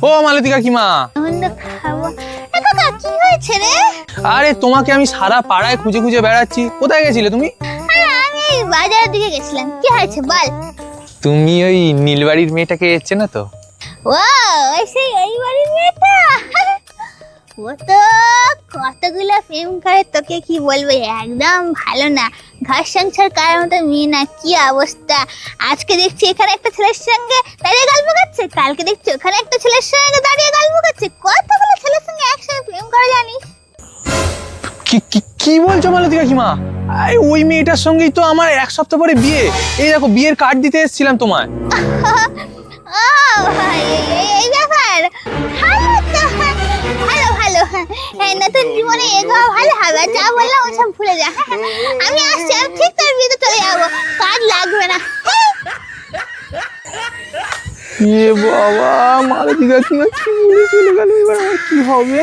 ও মালতী কাকিমা, কি হয়েছে রে? আরে তোমাকে আমি সারা পাড়ায় খুঁজে খুঁজে বেড়াচ্ছি, কোথায় গেছিলে তুমি? আমি এই বাজারের দিকে গেছিলাম। কি হয়েছে বল? তুমি ওই নীলবাড়ির মেয়েটাকে চেনো তো? ও সেই এই বাড়ির মেয়েটা। ও তো কতগুলো প্রেম করে, তোকে কি বলবো, একদম ভালো না, ঘর সংসার করার মতো মেয়ে না। কি অবস্থা, আজকে দেখছি এখানে একটা ছেলের সঙ্গে দাঁড়িয়ে গল্প করছে, কালকে দেখছি ওখানে একটা ছেলের সঙ্গে দাঁড়িয়ে গল্প করছে। কতগুলো ছেলের সঙ্গে একসঙ্গে প্রেম করে জানিস? কি কি কি বলছো মালতী কাকিমা? ওই মেয়েটার সঙ্গেই তো আমার 1 সপ্তাহ পরে বিয়ে। এই দেখো, বিয়ের কার্ড দিতে এসেছিলাম তোমায়। ও এই ব্যাপার, ভালো তো, ভালো ভালো। নতুন জীবনে এগোয়া ভালো হবে, যা বললাম ওসব ভুলে যা। আমি আসছি, আমি ঠিক তোর বিয়েতে চলে যাবো, কাজ লাগবে না। এ বাবা, মালতী কাকিমা কি বলে চলে গেল, এবার আমার কি হবে?